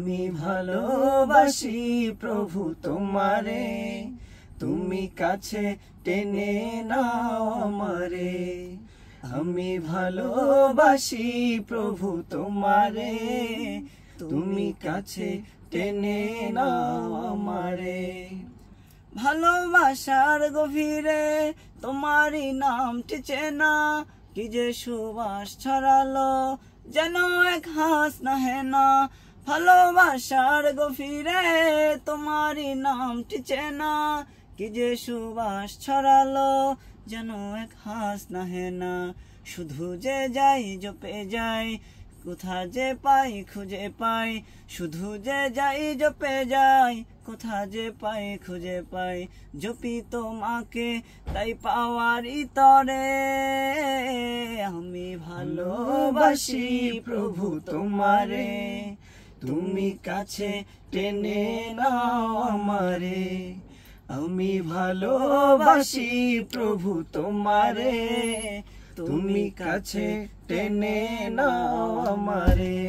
আমি ভালোবাসি প্রভু তোমারে, তুমি কাছে টেনে নাও আমারে। আমি ভালোবাসি প্রভু তোমারে, তুমি কাছে টেনে নাও আমারে। ভালোবাসার গভীরে তোমারই নামটি চেনা, কি যে সুবাস ছড়ালো যেন এক হাস নাহে না। ভালোবাসার গভীরে তোমারই নামটি চেনা, কি যে সুবাস ছড়ালো যেন এক হাস নাহে না। শুধু যে যাই জপে যাই, কোথা যে পাই খুঁজে পাই। শুধু যে যাই জপে যাই, কোথা যে পাই খুঁজে পাই। জপি তোমাকে তাই পাওয়ারই তরে, আমি ভালোবাসি প্রভু তোমারে, তুমি কাছে টেনে নাও আমারে। আমি ভালোবাসি প্রভু তোমারে, তুমি কাছে টেনে নাও আমারে।